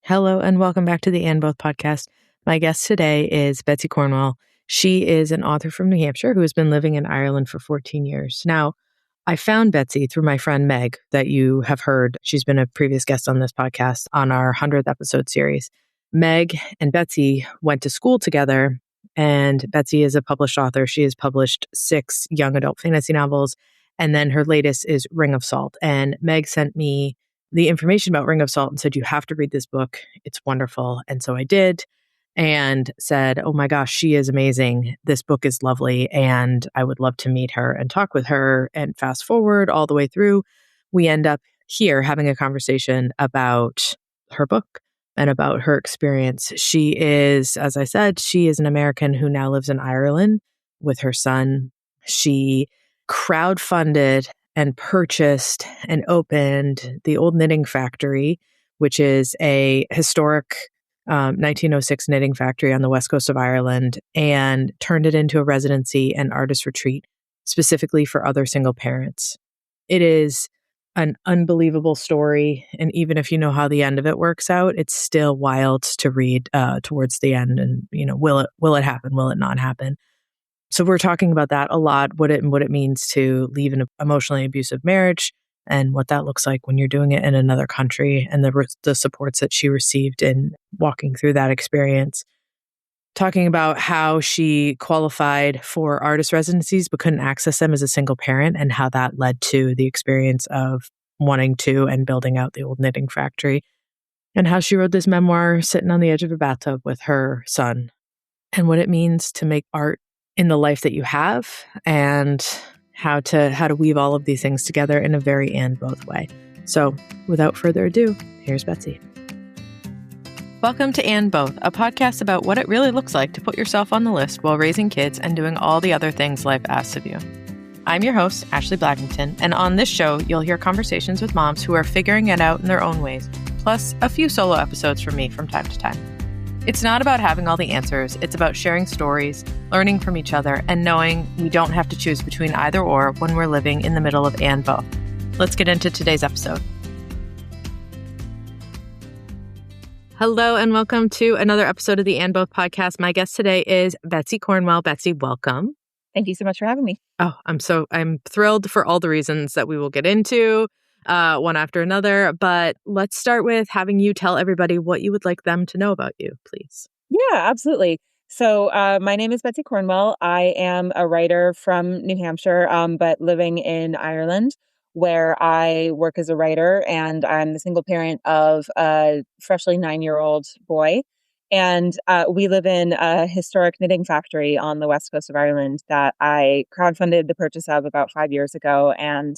Hello and welcome back to the And Both podcast. My guest today is Betsy Cornwell. She is an author from New Hampshire who has been living in Ireland for 14 years. Now, I found Betsy through my friend Meg that you have heard. She's been a previous guest on this podcast on our 100th episode series. Meg and Betsy went to school together, and Betsy is a published author. She has published 6 young adult fantasy novels, and then her latest is Ring of Salt. And Meg sent me the information about Ring of Salt and said, you have to read this book. It's wonderful. And so I did and said, oh my gosh, she is amazing. This book is lovely. And I would love to meet her and talk with her. And fast forward all the way through, we end up here having a conversation about her book and about her experience. She is, as I said, she is an American who now lives in Ireland with her son. She crowdfunded and purchased and opened the Old Knitting Factory, which is a historic 1906 knitting factory on the west coast of Ireland, and turned it into a residency and artist retreat specifically for other single parents. It is an unbelievable story. And even if you know how the end of it works out, it's still wild to read towards the end. And, will it happen? Will it not happen? So we're talking about that a lot, what it means to leave an emotionally abusive marriage and what that looks like when you're doing it in another country, and the supports that she received in walking through that experience. Talking about how she qualified for artist residencies but couldn't access them as a single parent, and how that led to the experience of wanting to and building out the Old Knitting Factory, and how she wrote this memoir sitting on the edge of a bathtub with her son, and what it means to make art in the life that you have, and how to weave all of these things together in a very and both way. So without further ado, here's Betsy. Welcome to And Both, a podcast about what it really looks like to put yourself on the list while raising kids and doing all the other things life asks of you. I'm your host, Ashley Blackington, and on this show, you'll hear conversations with moms who are figuring it out in their own ways, plus a few solo episodes from me from time to time. It's not about having all the answers. It's about sharing stories, learning from each other, and knowing we don't have to choose between either or when we're living in the middle of and both. Let's get into today's episode. Hello, and welcome to another episode of the And Both podcast. My guest today is Betsy Cornwell. Betsy, welcome. Thank you so much for having me. Oh, I'm thrilled for all the reasons that we will get into. One after another, but let's start with having you tell everybody what you would like them to know about you, please. Yeah, absolutely. So my name is Betsy Cornwell. I am a writer from New Hampshire, but living in Ireland, where I work as a writer, and I'm the single parent of a freshly 9-year-old boy. And we live in a historic knitting factory on the west coast of Ireland that I crowdfunded the purchase of about 5 years ago, and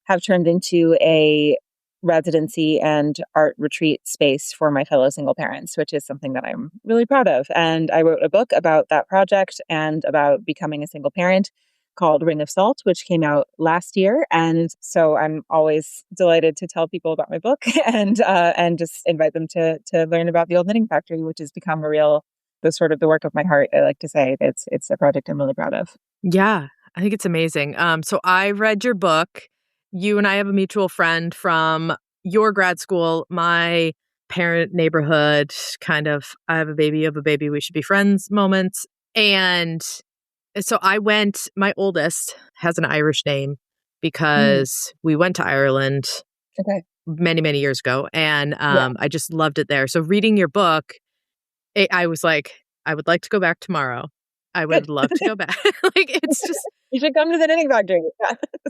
have turned into a residency and art retreat space for my fellow single parents, which is something that I'm really proud of. And I wrote a book about that project and about becoming a single parent called Ring of Salt, which came out last year. And so I'm always delighted to tell people about my book and just invite them to learn about the Old Knitting Factory, which has become the work of my heart. I like to say it's a project I'm really proud of. Yeah, I think it's amazing. So I read your book. You and I have a mutual friend from your grad school, my parent neighborhood, kind of, I have a baby, you have a baby, we should be friends moments. And so my oldest has an Irish name because we went to Ireland many, many years ago. And I just loved it there. So reading your book, I was like, I would like to go back tomorrow. I would love to go back. It's just... You should come to the knitting factory.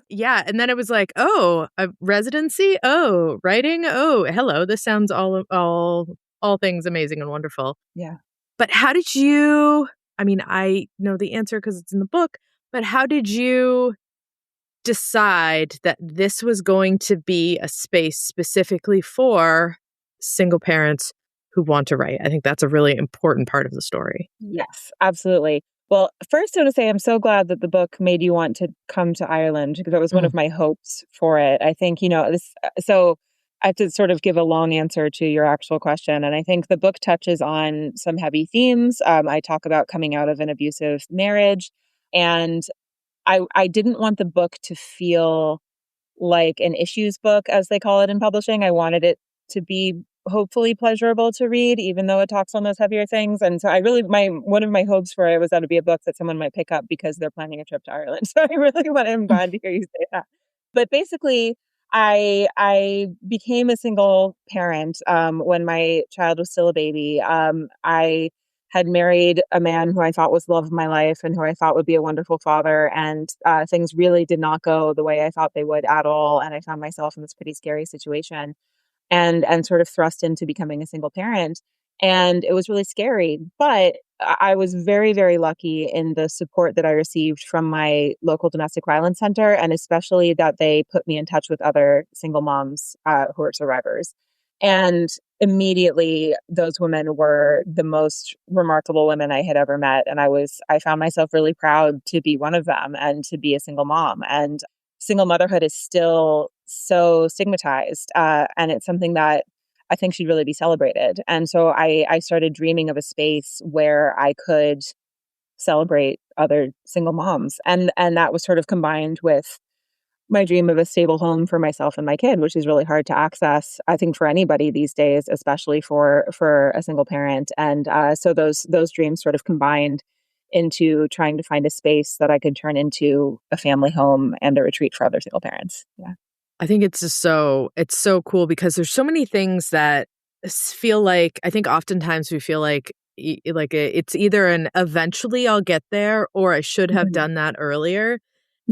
Yeah. And then it was like, oh, a residency? Oh, writing? Oh, hello. This sounds all things amazing and wonderful. Yeah. But how did you, I know the answer because it's in the book, but how did you decide that this was going to be a space specifically for single parents who want to write? I think that's a really important part of the story. Yes, absolutely. Well, first I want to say I'm so glad that the book made you want to come to Ireland, because that was one of my hopes for it. I think, so I have to sort of give a long answer to your actual question. And I think the book touches on some heavy themes. I talk about coming out of an abusive marriage. And I didn't want the book to feel like an issues book, as they call it in publishing. I wanted it to be hopefully pleasurable to read, even though it talks on those heavier things. And so I really, one of my hopes for it was that it'd be a book that someone might pick up because they're planning a trip to Ireland. So I'm glad to hear you say that. But basically, I became a single parent when my child was still a baby. I had married a man who I thought was the love of my life and who I thought would be a wonderful father. And things really did not go the way I thought they would at all. And I found myself in this pretty scary situation and sort of thrust into becoming a single parent. And it was really scary. But I was very, very lucky in the support that I received from my local domestic violence center, and especially that they put me in touch with other single moms who are survivors. And immediately, those women were the most remarkable women I had ever met. And I found myself really proud to be one of them and to be a single mom. And single motherhood is still so stigmatized. And it's something that I think should really be celebrated. And so I started dreaming of a space where I could celebrate other single moms. And that was sort of combined with my dream of a stable home for myself and my kid, which is really hard to access, I think, for anybody these days, especially for a single parent. And so those dreams sort of combined into trying to find a space that I could turn into a family home and a retreat for other single parents. Yeah. I think it's so cool because there's so many things that feel like, I think oftentimes we feel like it's either an eventually I'll get there or I should have done that earlier.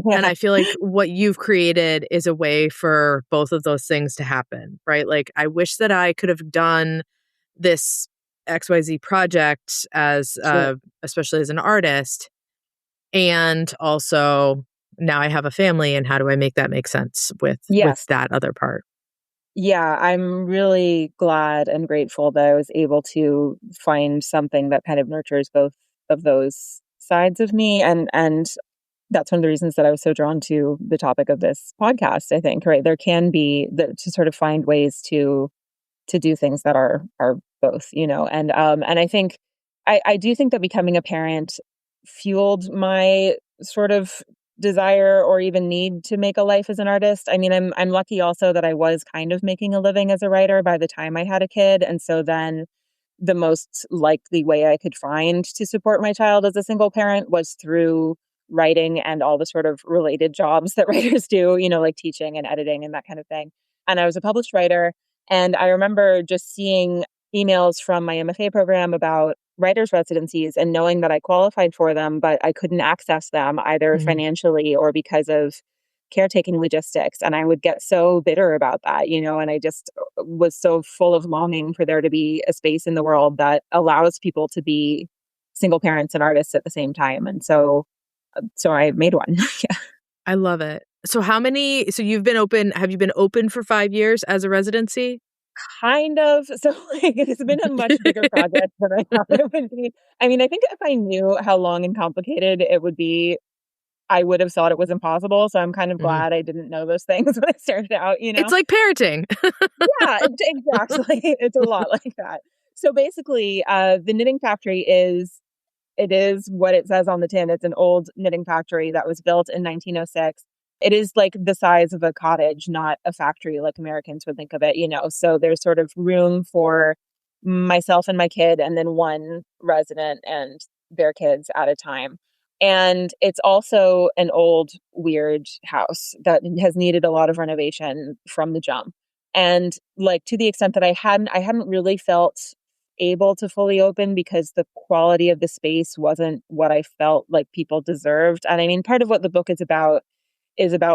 And Yeah. I feel like what you've created is a way for both of those things to happen, right? Like, I wish that I could have done this XYZ project as, Sure. especially as an artist. And also now I have a family, and how do I make that make sense with Yes. that other part? Yeah, I'm really glad and grateful that I was able to find something that kind of nurtures both of those sides of me. And that's one of the reasons that I was so drawn to the topic of this podcast, I think, right? There can be to sort of find ways to do things that are both, and I think I do think that becoming a parent fueled my sort of desire or even need to make a life as an artist. I mean, I'm lucky also that I was kind of making a living as a writer by the time I had a kid. And so then the most likely way I could find to support my child as a single parent was through writing and all the sort of related jobs that writers do, like teaching and editing and that kind of thing. And I was a published writer. And I remember just seeing emails from my MFA program about writers' residencies and knowing that I qualified for them, but I couldn't access them either Mhm. financially or because of caretaking logistics. And I would get so bitter about that, and I just was so full of longing for there to be a space in the world that allows people to be single parents and artists at the same time. And so I made one. Yeah. I love it. So so have you been open for 5 years as a residency? Kind of. So it's been a much bigger project than I thought it would be. I mean, I think if I knew how long and complicated it would be, I would have thought it was impossible. So I'm kind of Mhm. glad I didn't know those things when I started out. It's like parenting. Yeah, exactly. It's a lot like that. So basically, the knitting factory is what it says on the tin. It's an old knitting factory that was built in 1906. It is like the size of a cottage, not a factory like Americans would think of it. So there's sort of room for myself and my kid, and then one resident and their kids at a time. And it's also an old, weird house that has needed a lot of renovation from the jump. And like to the extent that I hadn't really felt able to fully open because the quality of the space wasn't what I felt like people deserved. And I mean, part of what the book is about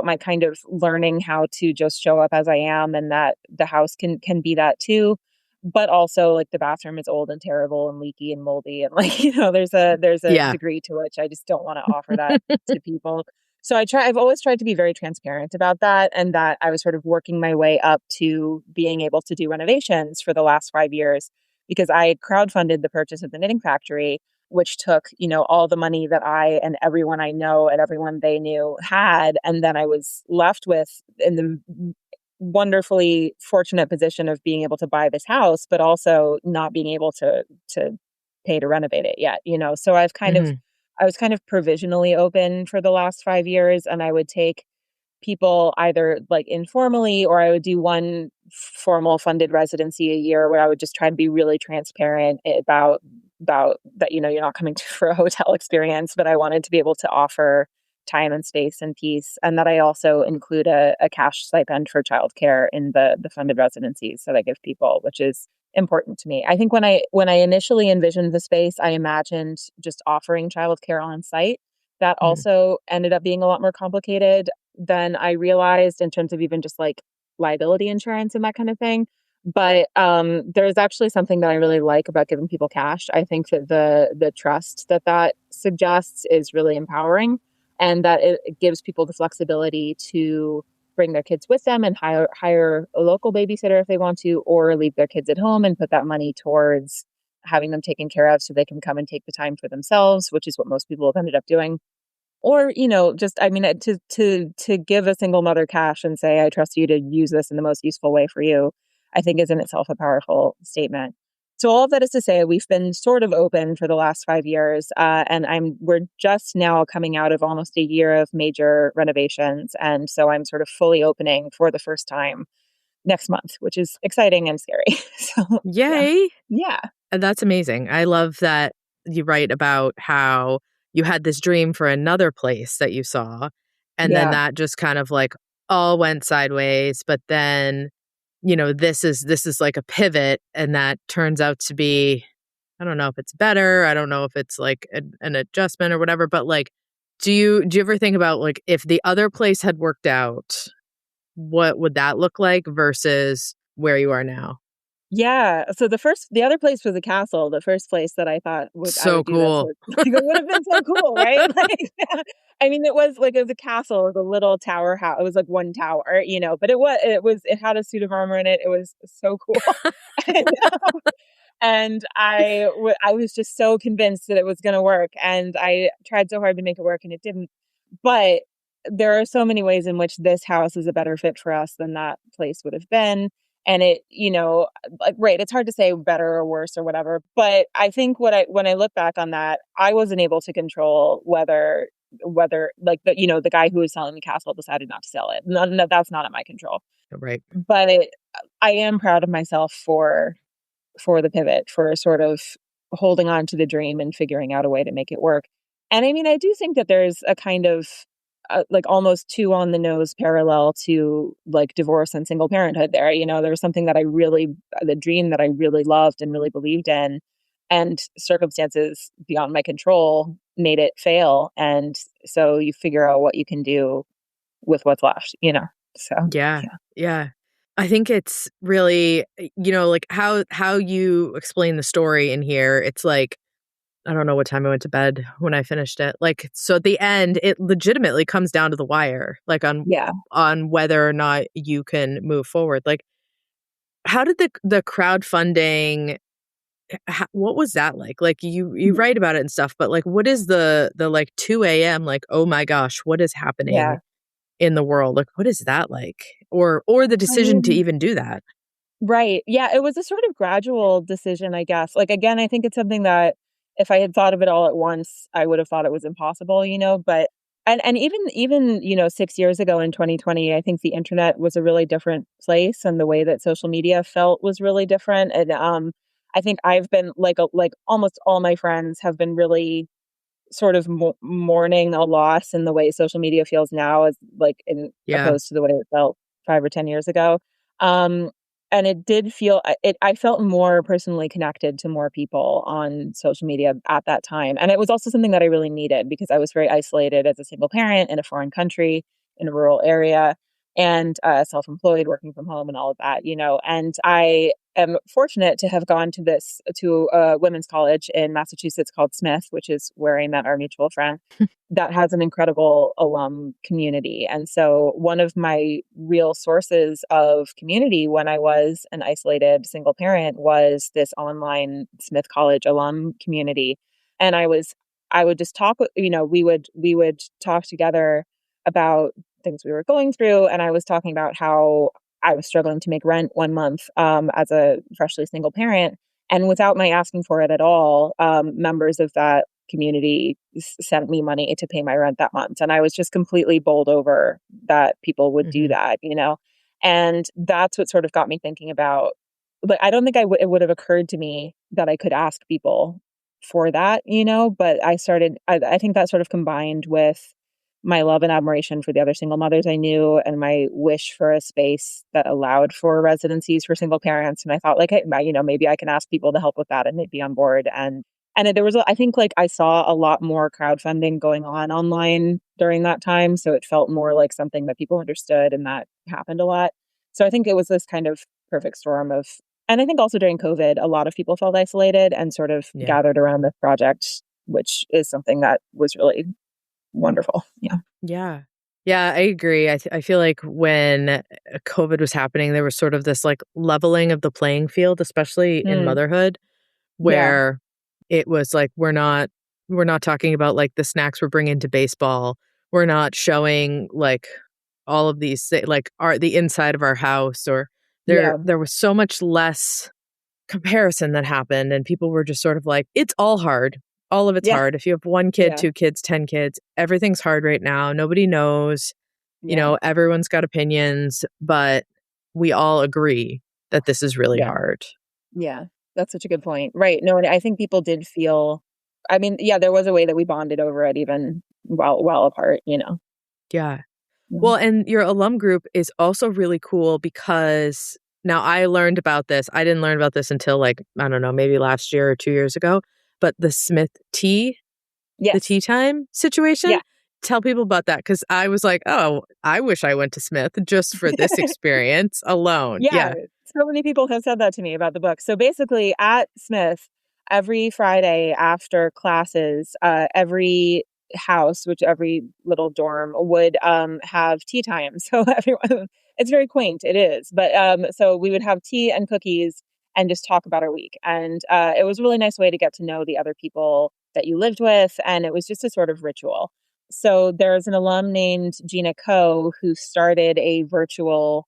my kind of learning how to just show up as I am, and that the house can be that too. But also like the bathroom is old and terrible and leaky and moldy, and like, there's a Yeah. degree to which I just don't want to offer that to people. So I've always tried to be very transparent about that, and that I was sort of working my way up to being able to do renovations for the last 5 years because I crowdfunded the purchase of the knitting factory, which took, all the money that I and everyone I know and everyone they knew had. And then I was left with in the wonderfully fortunate position of being able to buy this house, but also not being able to pay to renovate it yet. So I was kind of provisionally open for the last 5 years, and I would take people either like informally, or I would do one formal funded residency a year where I would just try to be really transparent about that, you're not coming to for a hotel experience, but I wanted to be able to offer time and space and peace, and that I also include a cash stipend for childcare in the funded residencies that I give people, which is important to me. I think when I initially envisioned the space, I imagined just offering childcare on site. That Mm. also ended up being a lot more complicated than I realized in terms of even just like liability insurance and that kind of thing. But there's actually something that I really like about giving people cash. I think that the trust that suggests is really empowering, and that it gives people the flexibility to bring their kids with them and hire a local babysitter if they want to, or leave their kids at home and put that money towards having them taken care of so they can come and take the time for themselves, which is what most people have ended up doing. Or, just, I mean, to give a single mother cash and say, I trust you to use this in the most useful way for you, I think is in itself a powerful statement. So all of that is to say, we've been sort of open for the last 5 years, and we're just now coming out of almost a year of major renovations, and so I'm sort of fully opening for the first time next month, which is exciting and scary. So yeah, Yay. yeah, That's amazing. I love that you write about how you had this dream for another place that you saw, and then yeah. that just kind of like all went sideways. But then, this is like a pivot, and that turns out to be, I don't know if it's better. I don't know if it's like an adjustment or whatever. But like, do you ever think about like if the other place had worked out, what would that look like versus where you are now? Yeah. So the other place was a castle. The first place that I thought I So would do this cool. was like, it would have been so cool, right? Like, yeah. I mean, it was a castle with a little tower house. It was like one tower, but it had a suit of armor in it. It was so cool. And, I was just so convinced that it was going to work. And I tried so hard to make it work and it didn't. But there are so many ways in which this house is a better fit for us than that place would have been. And like, right, it's hard to say better or worse or whatever. But I think when I look back on that, I wasn't able to control whether like the guy who was selling the castle decided not to sell it. No, that's not in my control. Right. But I am proud of myself for the pivot, for sort of holding on to the dream and figuring out a way to make it work. And I mean, I do think that there's a kind of like almost too on the nose parallel to like divorce and single parenthood there. There was something the dream that I really loved and really believed in, and circumstances beyond my control made it fail. And so you figure out what you can do with what's left. So, Yeah. yeah. Yeah. I think it's really, like how you explain the story in here. It's like, I don't know what time I went to bed when I finished it. Like, so at the end, it legitimately comes down to the wire, like Yeah. on whether or not you can move forward. Like, how did the crowdfunding, what was that like? Like you write about it and stuff, but like, what is the like 2 a.m. like, oh my gosh, what is happening Yeah. in the world? Like, what is that like? Or the I decision to mean, even do that? right. Yeah, it was a sort of gradual decision, I guess. Like, again, I think it's something that if I had thought of it all at once, I would have thought it was impossible. But and even 6 years ago in 2020, I think the internet was a really different place, and the way that social media felt was really different. And I think I've been like almost all my friends have been really sort of mourning a loss in the way social media feels now, as like in Yeah. opposed to the way it felt 5 or 10 years ago. Um, and it did feel I felt more personally connected to more people on social media at that time. And it was also something that I really needed because I was very isolated as a single parent in a foreign country, in a rural area, and self-employed, working from home and all of that. And I am fortunate to have gone to a women's college in Massachusetts called Smith, which is where I met our mutual friend, that has an incredible alum community. And so one of my real sources of community when I was an isolated single parent was this online Smith College alum community. And I would just talk with, we would talk together about things we were going through. And I was talking about how I was struggling to make rent one month as a freshly single parent. And without my asking for it at all, members of that community sent me money to pay my rent that month. And I was just completely bowled over that people would do Hmm. that, And that's what sort of got me thinking about, like, I don't think it would have occurred to me that I could ask people for that, but I think that sort of combined with my love and admiration for the other single mothers I knew and my wish for a space that allowed for residencies for single parents. And I thought, like, hey, maybe I can ask people to help with that and they'd be on board. And there was, I think, like, I saw a lot more crowdfunding going on online during that time. So it felt more like something that people understood and that happened a lot. So I think it was this kind of perfect storm of, and I think also during COVID, a lot of people felt isolated and sort of Yeah. gathered around this project, which is something that was really wonderful. Yeah. Yeah. Yeah, I agree. I feel like when COVID was happening, there was sort of this like leveling of the playing field, especially in Mm, motherhood, yeah. where it was like we're not talking about like the snacks we're bringing to baseball. We're not showing like all of these like the inside of our house, or Yeah. there was so much less comparison that happened, and people were just sort of like, it's all hard. All of it's Yeah. hard. If you have one kid, Yeah. two kids, 10 kids, everything's hard right now. Nobody knows. Yeah. Everyone's got opinions, but we all agree that this is really Yeah. hard. Yeah. That's such a good point. Right. No, and I think people did feel, I mean, yeah, there was a way that we bonded over it even well apart. Yeah. Yeah. Well, and your alum group is also really cool because now I learned about this. I didn't learn about this until like, I don't know, maybe last year or 2 years ago, but the Smith tea, the Yes. tea time situation. Yeah. Tell people about that, because I was like, oh, I wish I went to Smith just for this experience alone. Yeah, Yeah. so many people have said that to me about the book. So basically, at Smith, every Friday after classes, every house, which every little dorm would have tea time. So everyone, it's very quaint. It is, but so we would have tea and cookies and just talk about our week. And it was a really nice way to get to know the other people that you lived with, and it was just a sort of ritual. So there's an alum named Gina Coe who started a virtual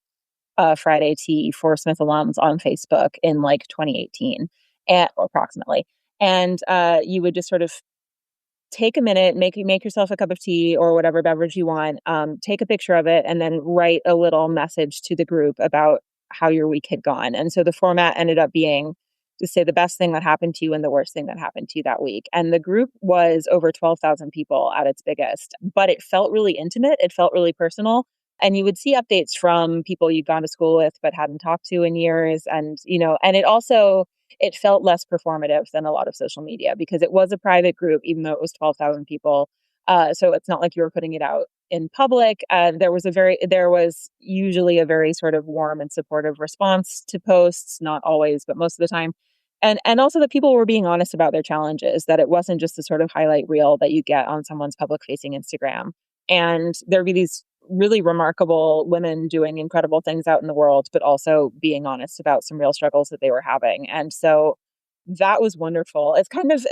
Friday Tea for Smith alums on Facebook in like 2018, or approximately. And you would just sort of take a minute, make yourself a cup of tea or whatever beverage you want, take a picture of it, and then write a little message to the group about how your week had gone. And so the format ended up being to say the best thing that happened to you and the worst thing that happened to you that week. And the group was over 12,000 people at its biggest, but it felt really intimate. It felt really personal. And you would see updates from people you'd gone to school with but hadn't talked to in years. And it felt less performative than a lot of social media because it was a private group, even though it was 12,000 people. So it's not like you were putting it out in public. There was usually a very sort of warm and supportive response to posts, not always, but most of the time. And also that people were being honest about their challenges, that it wasn't just the sort of highlight reel that you get on someone's public facing Instagram. And there'd be these really remarkable women doing incredible things out in the world, but also being honest about some real struggles that they were having. And so that was wonderful. It's kind of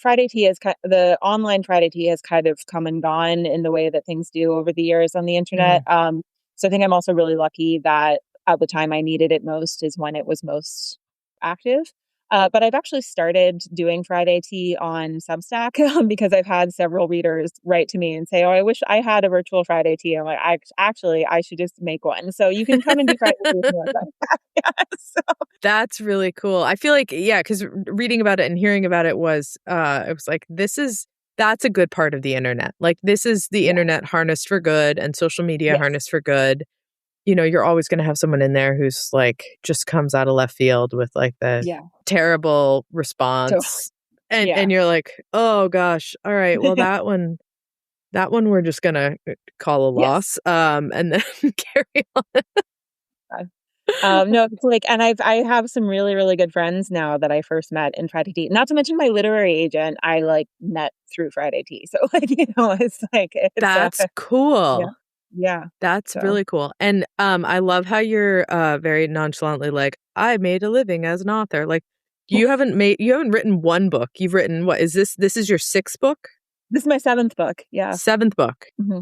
Friday Tea the online Friday Tea has kind of come and gone in the way that things do over the years on the internet. Hmm. So I think I'm also really lucky that at the time I needed it most is when it was most active. But I've actually started doing Friday Tea on Substack because I've had several readers write to me and say, "Oh, I wish I had a virtual Friday Tea." I'm like, I should just make one. So you can come and do Friday Tea with me on Substack. Yeah, so. That's really cool. I feel like, yeah, because reading about it and hearing about it was like, that's a good part of the internet. Like, this is the Yeah. internet harnessed for good and social media Yes. harnessed for good. You're always going to have someone in there who's like, just comes out of left field with like the Yeah. terrible So response. And yeah. you're like, oh gosh, all right, well, that one we're just going to call a Yes. loss, and then carry on. No, it's like, and I have some really, really good friends now that I first met in Friday Tea. Not to mention my literary agent, I like met through Friday Tea. So like, it's like, That's yeah, cool. yeah. That's So really cool. And I love how you're very nonchalantly like, I made a living as an author. Like, you haven't written one book. You've written, what is this? This is your sixth book? this is my seventh book. Yeah. Seventh book. Hmm.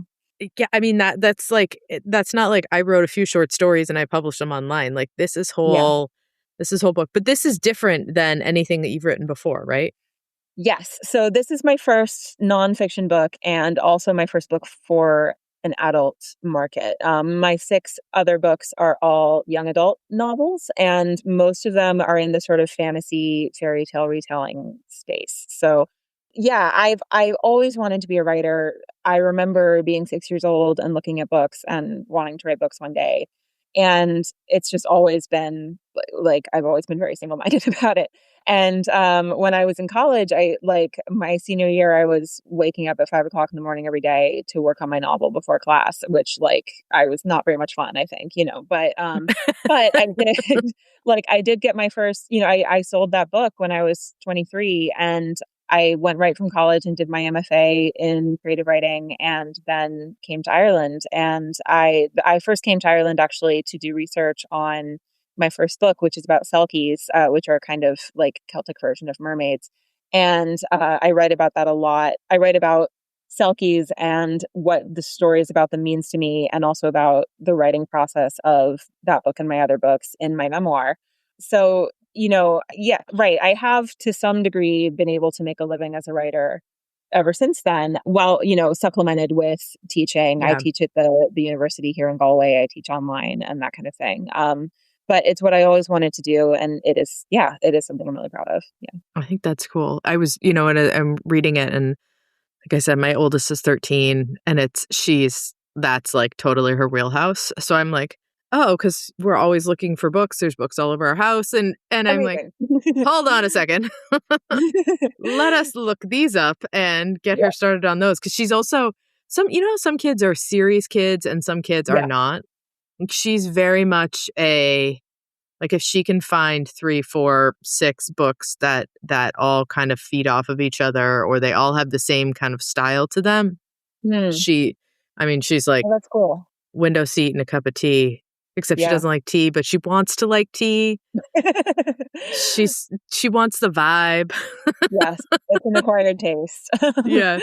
Yeah, I mean that's like, that's not like I wrote a few short stories and I published them online. Like, this is Yeah. whole book. But this is different than anything that you've written before, right? Yes. So this is my first nonfiction book and also my first book for an adult market. My 6 other books are all young adult novels, and most of them are in the sort of fantasy fairy tale retelling space. So yeah, I've always wanted to be a writer. I remember being 6 years old and looking at books and wanting to write books one day. And it's just always been like I've always been very single-minded about it. And when I was in college, I like my senior year, I was waking up at 5 o'clock in the morning every day to work on my novel before class, which like I was not very much fun, I think, but I did like I did get my first, I sold that book when I was 23, and I went right from college and did my MFA in creative writing and then came to Ireland. And I first came to Ireland actually to do research on my first book, which is about selkies, which are kind of like Celtic version of mermaids. And I write about that a lot. I write about selkies and what the stories about them means to me, and also about the writing process of that book and my other books in my memoir. So, yeah, right. I have to some degree been able to make a living as a writer ever since then, while, supplemented with teaching. I Yeah. teach at the university here in Galway. I teach online and that kind of thing. But it's what I always wanted to do. And it is something I'm really proud of. Yeah. I think that's cool. I was, and I'm reading it, and like I said, my oldest is 13, and that's like totally her wheelhouse. So I'm like, oh, because we're always looking for books. There's books all over our house. And I'm like, Amazing. hold on a second. Let us look these up and get Yeah. her started on those. Because she's also some kids are serious kids and some kids are Yeah. not. Like, she's very much like if she can find 3, 4, 6 books that all kind of feed off of each other, or they all have the same kind of style to them, Hmm. she's like Oh, that's cool. window seat and a cup of tea. Except she Yeah. doesn't like tea, but she wants to like tea. She wants the vibe. Yes, it's an acquired taste. Yes.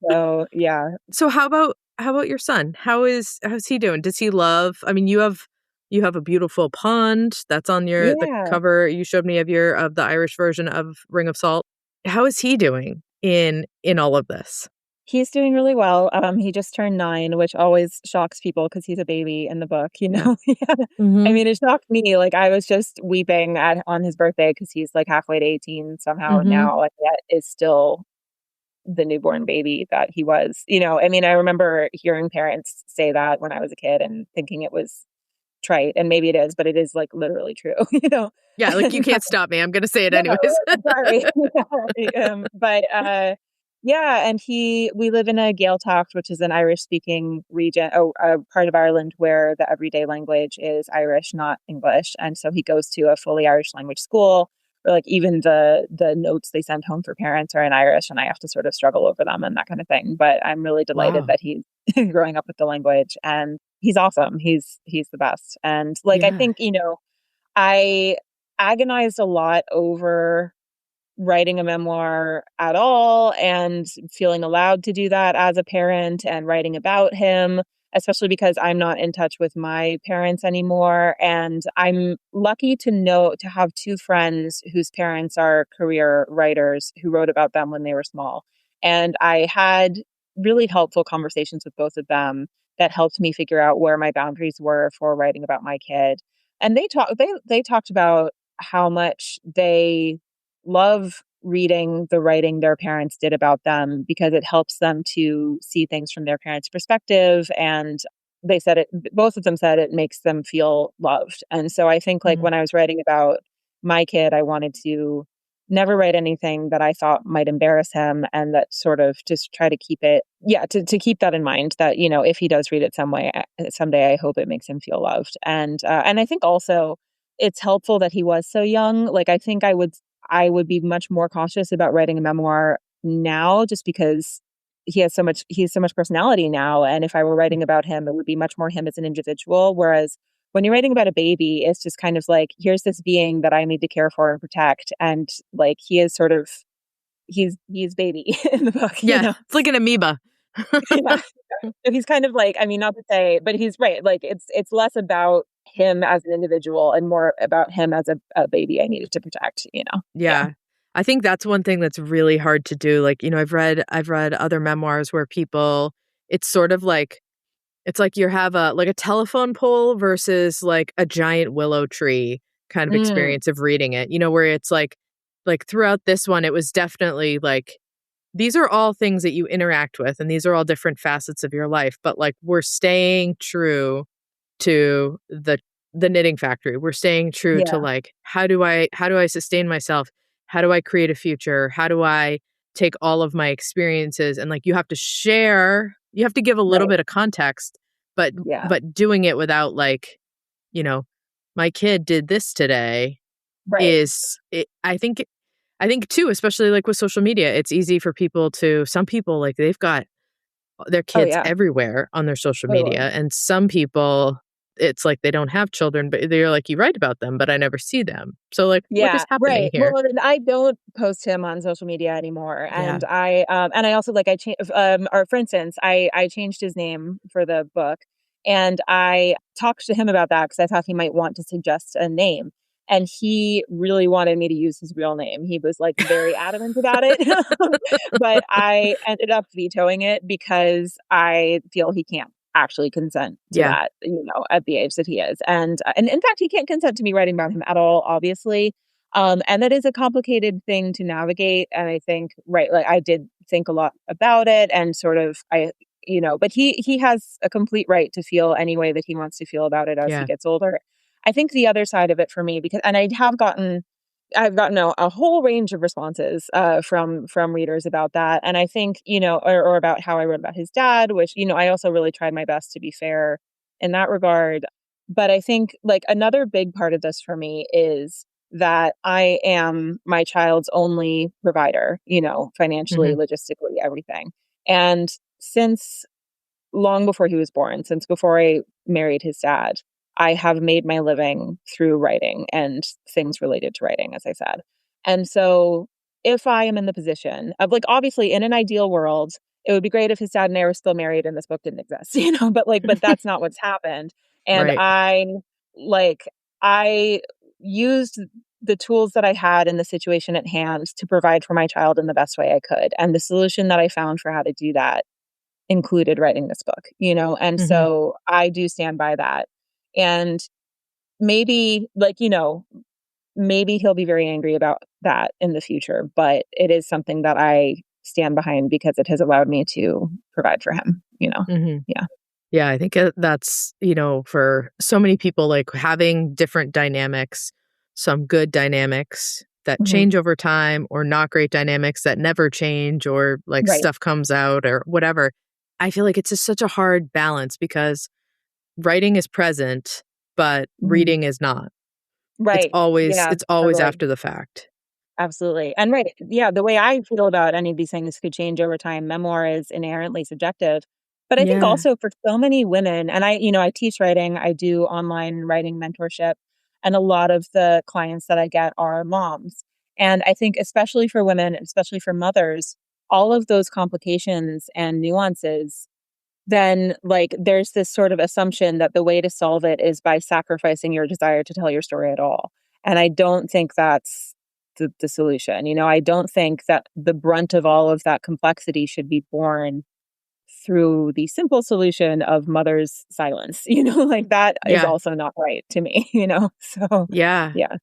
So yeah. So how about your son? How's he doing? Does he love? I mean, you have a beautiful pond that's on the Yeah. cover you showed me of the Irish version of Ring of Salt. How is he doing in all of this? He's doing really well. He just turned 9, which always shocks people because he's a baby in the book, Yeah. Yeah. I Mhm. mean, it shocked me. Like, I was just weeping on his birthday because he's like halfway to 18 somehow Mhm. now, and yet is still the newborn baby that he was. I mean, I remember hearing parents say that when I was a kid and thinking it was trite, and maybe it is, but it is like literally true, Yeah, like you And can't stop me. I'm going to say it no, anyways. sorry. But yeah, and we live in a Gaeltacht, which is an Irish speaking region, a part of Ireland where the everyday language is Irish, not English. And so he goes to a fully Irish language school, where like even the notes they send home for parents are in Irish, and I have to sort of struggle over them and that kind of thing. But I'm really delighted Wow. that he's growing up with the language, and he's awesome. He's the best. And like I Yeah. think, I agonized a lot over writing a memoir at all and feeling allowed to do that as a parent and writing about him, especially because I'm not in touch with my parents anymore. And I'm lucky to have 2 friends whose parents are career writers who wrote about them when they were small. And I had really helpful conversations with both of them that helped me figure out where my boundaries were for writing about my kid. And they talked about how much they love reading the writing their parents did about them because it helps them to see things from their parents' perspective. And both of them said it makes them feel loved. And so I think like Mhm. when I was writing about my kid, I wanted to never write anything that I thought might embarrass him, and that sort of just try to keep it, yeah, to keep that in mind that, if he does read it someday, I hope it makes him feel loved. And I think also it's helpful that he was so young. Like, I think I would be much more cautious about writing a memoir now just because he has so much personality now. And if I were writing about him, it would be much more him as an individual. Whereas when you're writing about a baby, it's just kind of like, here's this being that I need to care for and protect. And like, he is sort of, he's baby in the book, Yeah, it's like an amoeba. Yeah. So he's kind of like, I mean, not to say, but he's right. Like it's less about him as an individual and more about him as a baby I needed to protect. Yeah. Yeah. I think that's one thing that's really hard to do. Like, I've read other memoirs where people, it's sort of like, it's like you have a telephone pole versus like a giant willow tree kind of Mm, experience of reading it, where it's like throughout this one, it was definitely like, these are all things that you interact with and these are all different facets of your life, but like we're staying true to the knitting factory. We're staying true to yeah, like, how do I sustain myself? How do I create a future? How do I take all of my experiences and like you have to give a little right. bit of context, but Yeah, doing it without like, you know, my kid did this today right. I think too, especially like with social media, it's easy for some people like they've got their Oh, kids yeah, everywhere on their social totally. media. And some people, it's like they don't have children, but they're like, you write about them, but I never see them. So, like, what is Yeah, happening right. here? Well, and I don't post him on social media anymore, Yeah. and I also like or for instance, I changed his name for the book, and I talked to him about that because I thought he might want to suggest a name, and he really wanted me to use his real name. He was like very adamant about it, but I ended up vetoing it because I feel he can't actually consent to Yeah. that, at the age that he is, and in fact, he can't consent to me writing about him at all, obviously. And that is a complicated thing to navigate. And I think, right, like I did think a lot about it and sort of, but he has a complete right to feel any way that he wants to feel about it as he Yeah. gets older. I think the other side of it for me, because, and I've gotten a whole range of responses from readers about that, and I think or about how I wrote about his dad, which I also really tried my best to be fair in that regard. But I think like another big part of this for me is that I am my child's only provider, financially, Hmm. logistically, everything. And since long before he was born, since before I married his dad, I have made my living through writing and things related to writing, as I said. And so if I am in the position of like, obviously in an ideal world, it would be great if his dad and I were still married and this book didn't exist, but that's not what's happened. And Right. I used the tools that I had in the situation at hand to provide for my child in the best way I could. And the solution that I found for how to do that included writing this book, and Hmm. so I do stand by that. And maybe, maybe he'll be very angry about that in the future, but it is something that I stand behind because it has allowed me to provide for him. Hmm. Yeah. Yeah. I think that's, for so many people, like having different dynamics, some good dynamics that Hmm. change over time, or not great dynamics that never change, or like Right. stuff comes out or whatever. I feel like it's just such a hard balance because writing is present, but Hmm. reading is not. Right. Yeah, It's always totally. after the fact. Absolutely. And right. Yeah. The way I feel about any of these things could change over time. Memoir is inherently subjective. But I think Yeah. also for so many women, and I teach writing, I do online writing mentorship, and a lot of the clients that I get are moms. And I think, especially for women, especially for mothers, all of those complications and nuances, then like there's this sort of assumption that the way to solve it is by sacrificing your desire to tell your story at all. And I don't think that's the solution. I don't think that the brunt of all of that complexity should be borne through the simple solution of mother's silence. Like that is Yeah. also not right to me. So Yeah. yeah.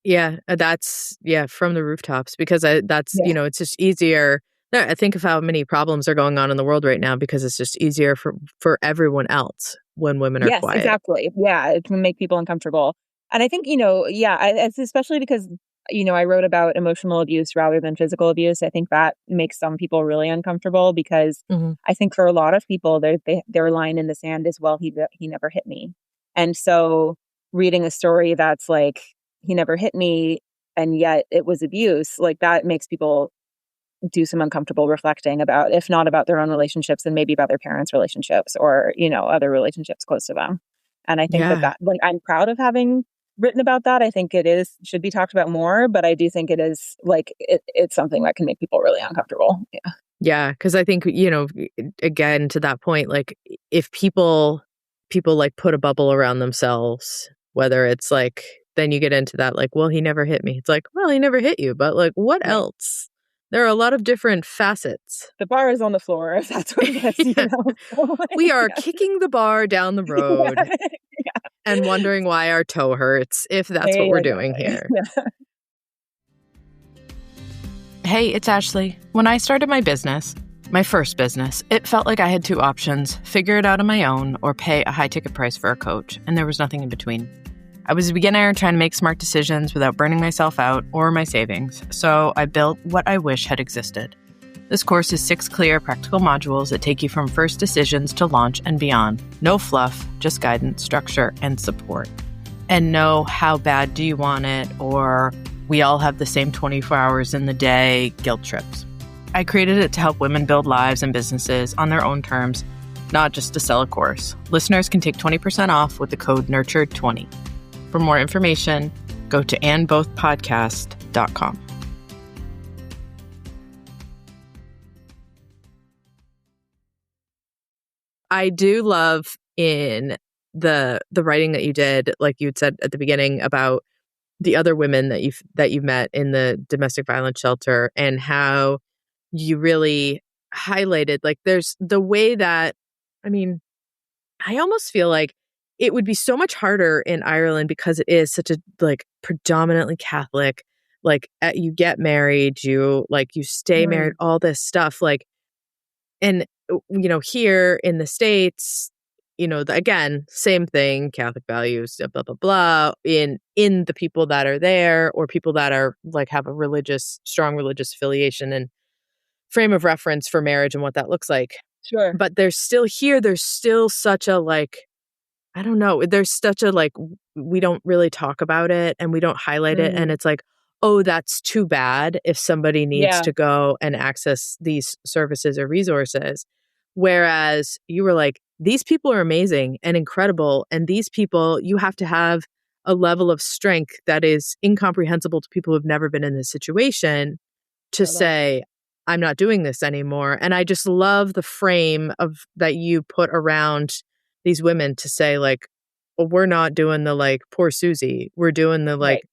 Yeah. That's, yeah, from the rooftops because that's, Yeah. it's just easier. I think of how many problems are going on in the world right now because it's just easier for everyone else when women are Yes, quiet. exactly. Yeah, it can make people uncomfortable. And I think, yeah, it's especially because, I wrote about emotional abuse rather than physical abuse. I think that makes some people really uncomfortable because Hmm. I think for a lot of people, their line in the sand is, well, he never hit me. And so reading a story that's like, he never hit me, and yet it was abuse, like that makes people do some uncomfortable reflecting about, if not about their own relationships, then maybe about their parents' relationships or, other relationships close to them. And I think Yeah. that like I'm proud of having written about that. I think it is should be talked about more, but I do think it is like it's something that can make people really uncomfortable. Yeah. Yeah. Cause I think, again, to that point, like if people like put a bubble around themselves, whether it's like then you get into that, like, well, he never hit me. It's like, well, he never hit you, but like, what Right. else? There are a lot of different facets. The bar is on the floor, if that's what it is, Yeah. So, We are yeah. kicking the bar down the road Yeah. and wondering why our toe hurts, if that's what we're doing Exactly. here. Yeah. Hey, it's Ashley. When I started my first business, it felt like I had two options: figure it out on my own or pay a high ticket price for a coach, and there was nothing in between. I was a beginner trying to make smart decisions without burning myself out or my savings, so I built what I wish had existed. This course is 6 clear, practical modules that take you from first decisions to launch and beyond. No fluff, just guidance, structure, and support. And no how bad do you want it, or we all have the same 24 hours in the day guilt trips. I created it to help women build lives and businesses on their own terms, not just to sell a course. Listeners can take 20% off with the code NURTURED20. For more information, go to andbothpodcast.com. I do love in the writing that you did, like you had said at the beginning, about the other women that you've met in the domestic violence shelter, and how you really highlighted, like, there's the way that, I mean, I almost feel like it would be so much harder in Ireland because it is such a, like, predominantly Catholic, like, you get married, you stay married, Mm, all this stuff, like, and here in the States, again, same thing, Catholic values, blah blah blah, in the people that are there, or people that are, like, have a strong religious affiliation and frame of reference for marriage and what that looks like. sure. But there's still such a, like, I don't know, there's such a, like, we don't really talk about it and we don't highlight it, and Mm, it's like, oh, that's too bad if somebody needs yeah, to go and access these services or resources. Whereas you were like, these people are amazing and incredible, and these people, you have to have a level of strength that is incomprehensible to people who've never been in this situation, to totally. say, I'm not doing this anymore. And I just love the frame of that you put around these women to say, like, well, we're not doing the, like, poor Susie. We're doing the, like, Right.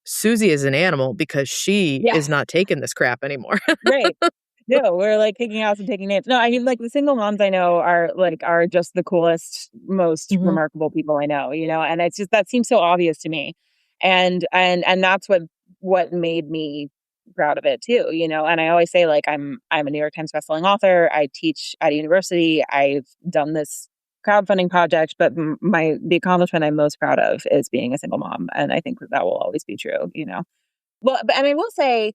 Susie is an animal because she Yeah. is not taking this crap anymore. Right. No, we're like kicking ass and taking names. No, I mean, like, the single moms I know are just the coolest, most Mhm. remarkable people I know, and it's just that seems so obvious to me. And that's what made me proud of it too, And I always say, like, I'm a New York Times bestselling author. I teach at a university. I've done this crowdfunding project, but the accomplishment I'm most proud of is being a single mom, and I think that will always be true. Well, and I will say,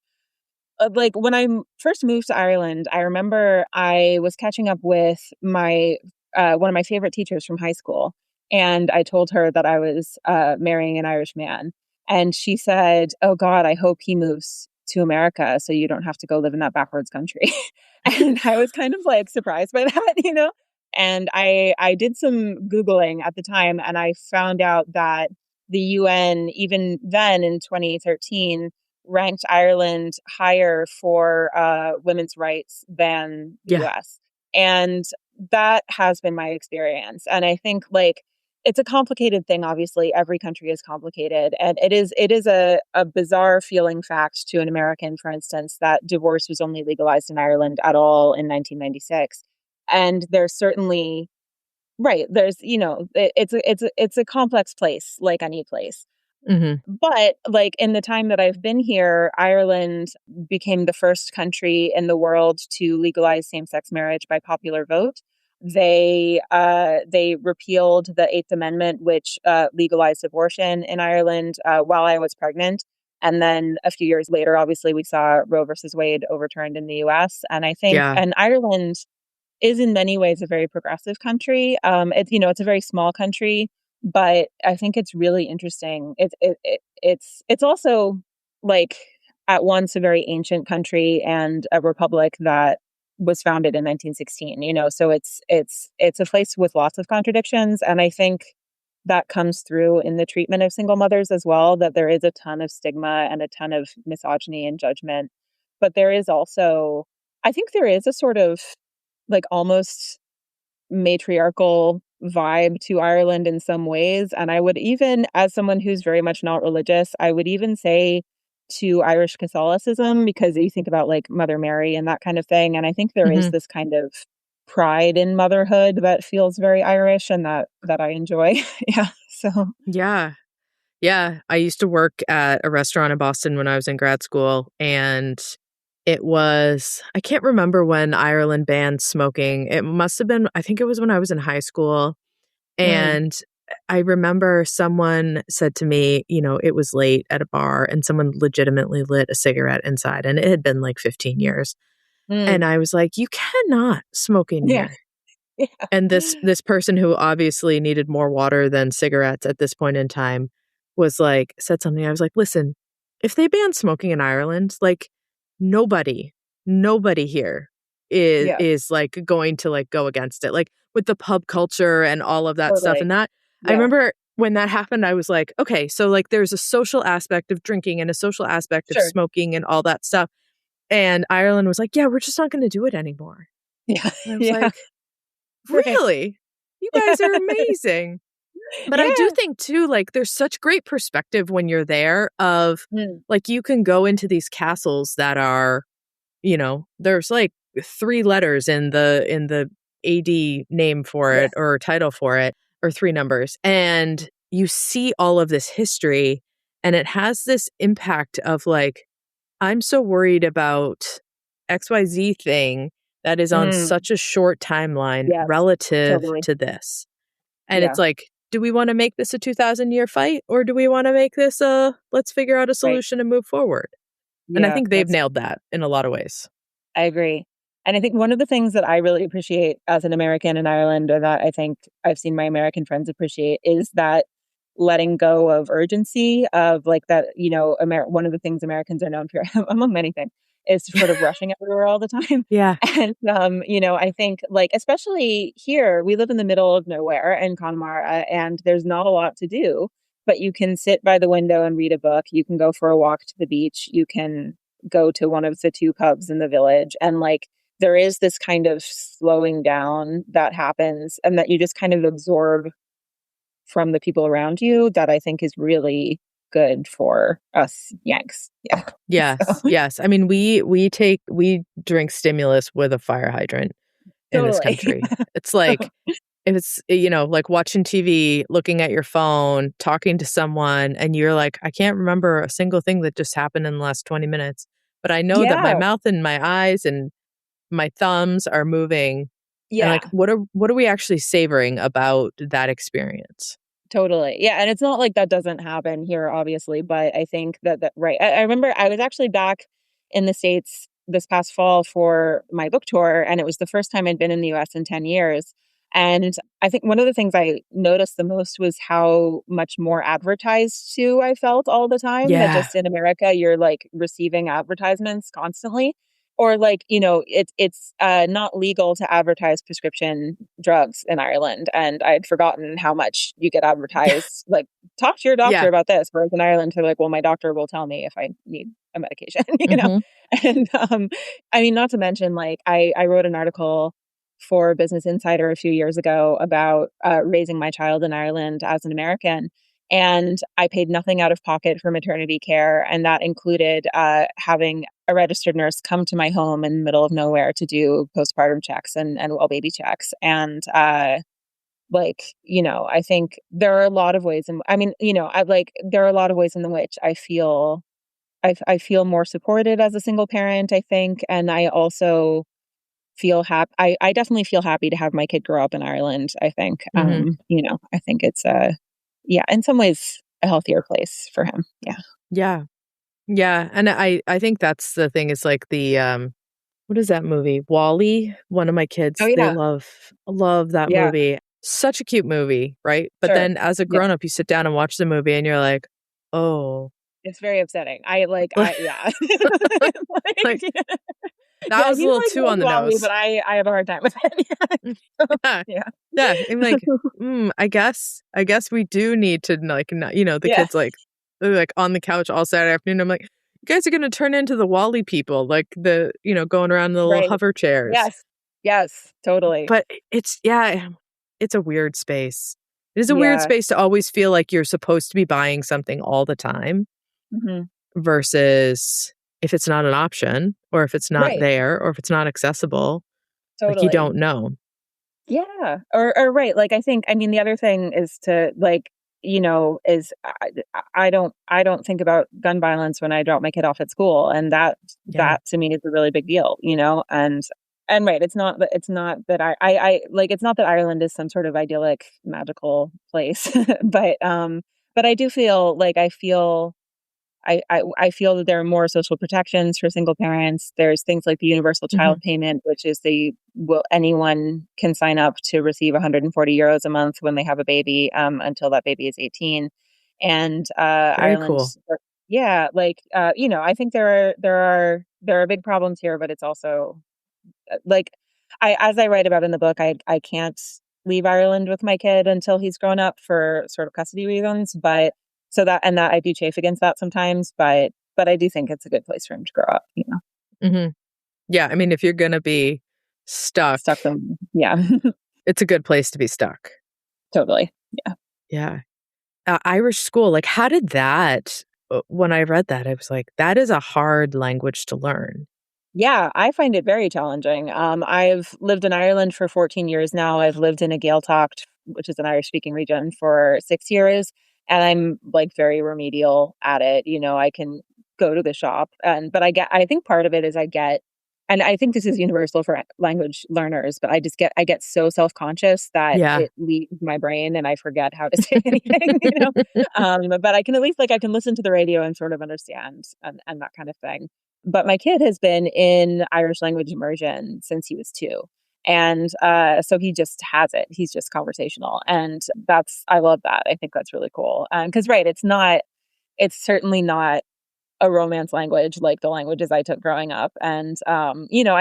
like, when I first moved to Ireland, I remember I was catching up with my one of my favorite teachers from high school, and I told her that I was marrying an Irish man, and she said, "Oh God, I hope he moves to America so you don't have to go live in that backwards country." And I was kind of, like, surprised by that. And I did some Googling at the time, and I found out that the UN, even then in 2013, ranked Ireland higher for women's rights than the Yeah. US. And that has been my experience. And I think, like, it's a complicated thing. Obviously, every country is complicated. And it is a bizarre feeling fact to an American, for instance, that divorce was only legalized in Ireland at all in 1996. And there's certainly, right, it's a complex place, like any place. Mhm. But, like, in the time that I've been here, Ireland became the first country in the world to legalize same-sex marriage by popular vote. They repealed the Eighth Amendment, which legalized abortion in Ireland while I was pregnant. And then a few years later, obviously, we saw Roe versus Wade overturned in the US. And I think, Yeah. and Ireland is in many ways a very progressive country. It's a very small country, but I think it's really interesting. It's also, like, at once a very ancient country and a republic that was founded in 1916. So it's a place with lots of contradictions, and I think that comes through in the treatment of single mothers as well. That there is a ton of stigma and a ton of misogyny and judgment, but there is also, I think, there is a sort of, like, almost matriarchal vibe to Ireland in some ways. And I would even, as someone who's very much not religious, I would even say to Irish Catholicism, because you think about like Mother Mary and that kind of thing. And I think there is Hmm. this kind of pride in motherhood that feels very Irish and that I enjoy. Yeah. So, Yeah. Yeah. I used to work at a restaurant in Boston when I was in grad school, and I can't remember when Ireland banned smoking. It must have been, I think it was when I was in high school. mm, And I remember someone said to me, it was late at a bar and someone legitimately lit a cigarette inside, and it had been like 15 years. mm, And I was like, you cannot smoke in yeah. here. Yeah. And this person who obviously needed more water than cigarettes at this point in time said something. I was like, listen, if they ban smoking in Ireland, like nobody, nobody here Yeah. is like going to like go against it. Like with the pub culture and all of that stuff. Totally. And that I Yeah. remember when that happened, I was like, okay, so like there's a social aspect of drinking and a social aspect of Sure. smoking and all that stuff. And Ireland was like, yeah, we're just not going to do it anymore. Yeah. And I was Yeah. like, Right. really? You guys are amazing. But I do Yeah. think too, like there's such great perspective when you're there of Mm, like you can go into these castles that are, there's like three letters in the AD name for it yes. or title for it, or three numbers. And you see all of this history, and it has this impact of like, I'm so worried about XYZ thing that is on Mm, such a short timeline yes. relative Totally. to this. And it's Yeah. like, do we want to make this a 2,000-year fight, or do we want to make this let's figure out a Right. solution and move forward? And I Yeah. think they've nailed that in a lot of ways. I agree. And I think one of the things that I really appreciate as an American in Ireland, or that I think I've seen my American friends appreciate, is that letting go of urgency of like that, one of the things Americans are known for, among many things, is sort of rushing everywhere all the time. Yeah. And, I think like, especially here, we live in the middle of nowhere in Connemara, and there's not a lot to do, but you can sit by the window and read a book. You can go for a walk to the beach. You can go to one of the two pubs in the village. And like, there is this kind of slowing down that happens and that you just kind of absorb from the people around you that I think is really good for us Yanks. Yeah. Yes. So, Yes. I mean, we drink stimulus with a fire hydrant in this totally. country. It's like if it's, like watching TV, looking at your phone, talking to someone, and you're like, I can't remember a single thing that just happened in the last 20 minutes, but I know that my Yeah. mouth and my eyes and my thumbs are moving. And like, Yeah. what are we actually savoring about that experience? Totally. Yeah. And it's not like that doesn't happen here, obviously, but I think that right. I remember I was actually back in the States this past fall for my book tour, and it was the first time I'd been in the US in 10 years. And I think one of the things I noticed the most was how much more advertised to I felt all the time. That Yeah. just in America, you're like receiving advertisements constantly. Or like, it's not legal to advertise prescription drugs in Ireland. And I'd forgotten how much you get advertised, like, talk to your doctor Yeah. about this. Whereas in Ireland, they're like, well, my doctor will tell me if I need a medication, Hmm. And I mean, not to mention, like, I wrote an article for Business Insider a few years ago about raising my child in Ireland as an American. And I paid nothing out of pocket for maternity care. And that included having a registered nurse come to my home in the middle of nowhere to do postpartum checks and well baby checks. And I think there are a lot of ways there are a lot of ways in which I feel more supported as a single parent, I think. And I also feel happy. I definitely feel happy to have my kid grow up in Ireland, I think. Hmm. I think it's in some ways a healthier place for him. Yeah. Yeah. Yeah. And I think that's the thing is like what is that movie? Wall-E? One of my Oh kids, they yeah. love that Yeah. movie. Such a cute movie, right? But Sure. then as a Yeah. grown-up, you sit down and watch the movie and you're like, "Oh." It's very upsetting. Yeah. Like, Like, that yeah, was a he little like too on loves the Wally, nose. but I have a hard time with it. Yeah. Yeah. Yeah. I'm like, I guess we do need to like not, the Yeah. kids like they're like on the couch all Saturday afternoon. I'm like, you guys are gonna turn into the Wall-E people, like going around the little Right. hover chairs. Yes. Yes, totally. But it's yeah. it's a weird space. It is a weird Yeah. space to always feel like you're supposed to be buying something all the time Hmm. versus if it's not an option or if it's not Right. there or if it's not accessible, like you Totally. don't know. Yeah. Or right. Like, I think, I mean, the other thing is to like, is I don't think about gun violence when I drop my kid off at school. And Yeah. that to me is a really big deal, and right. It's not that Ireland is some sort of idyllic, magical place, but I do feel like I feel that there are more social protections for single parents. There's things like the universal Hmm. child payment, which is anyone can sign up to receive 140 euros a month when they have a baby, until that baby is 18. And Very Ireland, cool. yeah, I think there are big problems here, but it's also like as I write about in the book, I can't leave Ireland with my kid until he's grown up for sort of custody reasons. But so that and that I do chafe against that sometimes, but I do think it's a good place for him to grow up. Hmm. Yeah. I mean, if you're going to be stuck, Stuck them, yeah, it's a good place to be stuck. totally, yeah. Yeah. Irish school, like, how did that, when I read that, I was like, that is a hard language to learn. Yeah, I find it very challenging. I've lived in Ireland for 14 years now. I've lived in a Gaeltacht, which is an Irish speaking region, for 6 years. And I'm like very remedial at it. I can go to the shop but I think part of it is and I think this is universal for language learners, but I get so self-conscious that Yeah. it leaves my brain and I forget how to say anything. But I can at least, like, I can listen to the radio and sort of understand and that kind of thing. But my kid has been in Irish language immersion since he was 2. And so he just has it. He's just conversational. And I love that. I think that's really cool. Because, right, it's certainly not a romance language like the languages I took growing up. And, I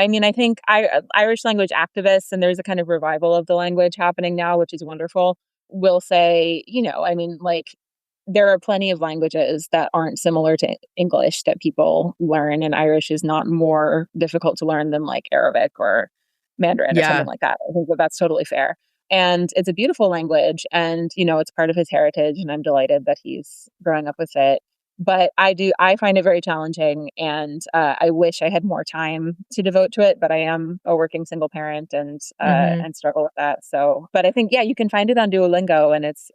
mean, I think Irish language activists, and there's a kind of revival of the language happening now, which is wonderful, will say, I mean, like, there are plenty of languages that aren't similar to English that people learn, and Irish is not more difficult to learn than like Arabic or Mandarin or something Yeah. like that. I think that that's totally fair. And it's a beautiful language, and it's part of his heritage, and I'm delighted that he's growing up with it. But I find it very challenging, and I wish I had more time to devote to it. But I am a working single parent, Hmm. and struggle with that. So, but I think, yeah, you can find it on Duolingo, and it's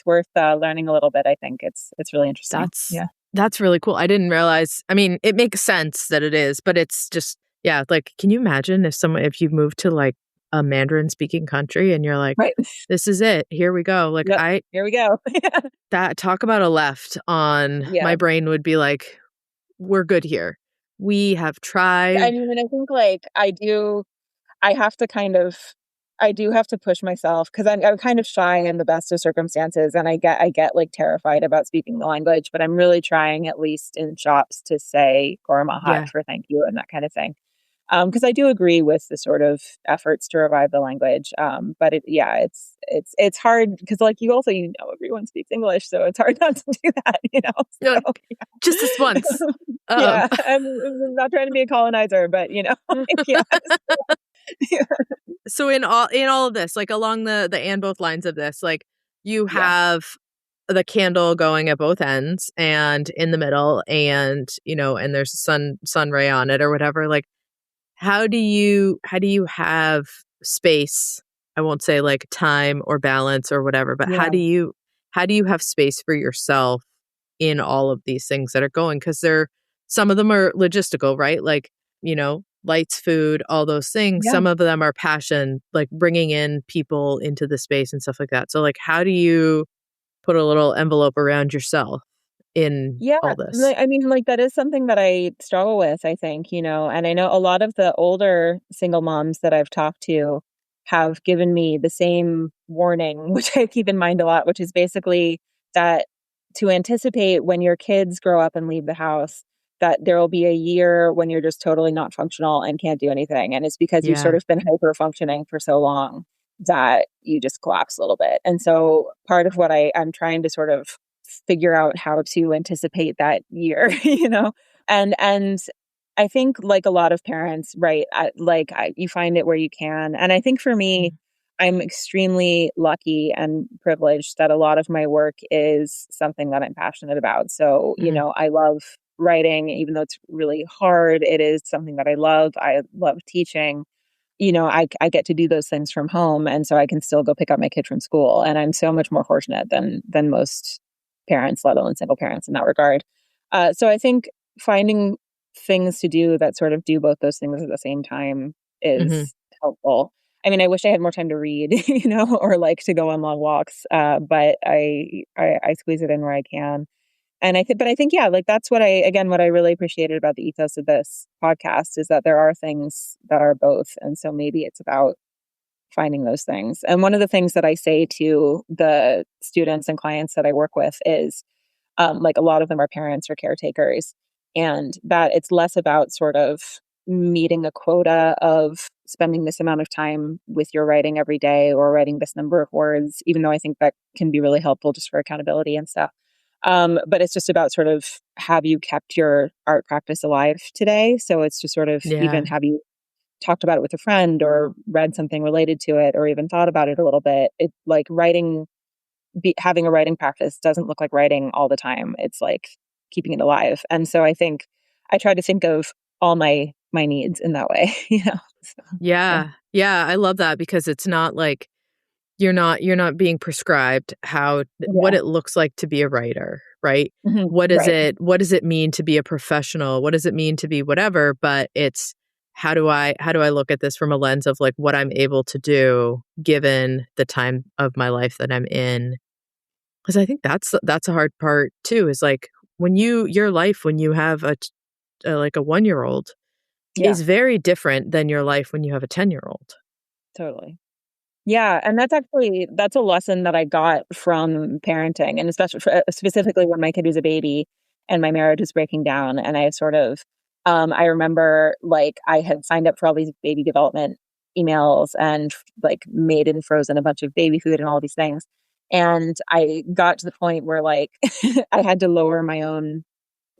worth learning a little bit. I think it's really interesting. That's Yeah. that's really cool. I didn't realize. I mean, it makes sense that it is, but it's just, yeah, like, can you imagine if you moved to like a Mandarin speaking country and you're like, Right. this is it. Here we go. Like, Yep. Here we go. that talk about a left on Yeah. my brain would be like, we're good here. We have I tried. mean, and I think like I have to kind of I do have to push myself because I'm kind of shy in the best of circumstances, and I get like terrified about speaking the language, but I'm really trying, at least in shops, to say Gormahat Yeah. for thank you and that kind of thing. Because I do agree with the sort of efforts to revive the language. But it's hard because, like, everyone speaks English, so it's hard not to do that. You're So like, just this once. Um, yeah, I'm not trying to be a colonizer, but like, yeah. so in all of this, like along the and both lines of this, like you Yeah. have the candle going at both ends and in the middle, and and there's a sun ray on it or whatever. Like, how do you have space? I won't say like time or balance or whatever, but how Yeah. do you have space for yourself in all of these things that are going? Because some of them are logistical, right? Like, lights, food, all those things. Yeah. Some of them are passion, like bringing in people into the space and stuff like that. So, like, how do you put a little envelope around yourself in Yeah, all this? I mean, like, that is something that I struggle with, I think, and I know a lot of the older single moms that I've talked to have given me the same warning, which I keep in mind a lot, which is basically that to anticipate when your kids grow up and leave the house, that there will be a year when you're just totally not functional and can't do anything. And it's because you've sort Yeah. of been hyper functioning for so long that you just collapse a little bit. And so part of what I'm trying to sort of figure out how to anticipate that year, and I think, like a lot of parents, right, you find it where you can. And I think for me, I'm extremely lucky and privileged that a lot of my work is something that I'm passionate about. So, Mhm. I love writing, even though it's really hard. It is something that I love. I love teaching. I get to do those things from home, and so I can still go pick up my kid from school. And I'm so much more fortunate than most parents, let alone single parents, in that regard. So I think finding things to do that sort of do both those things at the same time Mhm. is helpful. I mean, I wish I had more time to read, or like to go on long walks. But I squeeze it in where I can. And but I think, yeah, like that's what I really appreciated about the ethos of this podcast is that there are things that are both. And so maybe it's about finding those things. And one of the things that I say to the students and clients that I work with is, like a lot of them are parents or caretakers, and that it's less about sort of meeting a quota of spending this amount of time with your writing every day or writing this number of words, even though I think that can be really helpful just for accountability and stuff. But it's just about sort of, have you kept your art practice alive today? So it's just sort of, Yeah. even have you talked about it with a friend or read something related to it or even thought about it a little bit? It like writing having a writing practice doesn't look like writing all the time. It's like keeping it alive. And so I think I try to think of all my needs in that way, So, yeah. Yeah. Yeah, I love that because it's not like you're not being prescribed what Yeah. it looks like to be a writer, right? Mhm. Right. What does it mean to be a professional? What does it mean to be whatever? But it's how do I look at this from a lens of like what I'm able to do given the time of my life that I'm in? Because I think that's a hard part too, is like your life when you have like a 1-year-old Yeah, is very different than your life when you have a 10-year-old. totally. Yeah, and that's a lesson that I got from parenting, and especially specifically when my kid was a baby and my marriage was breaking down, and I sort of, I remember like I had signed up for all these baby development emails and like made and frozen a bunch of baby food and all these things, and I got to the point where like I had to lower my own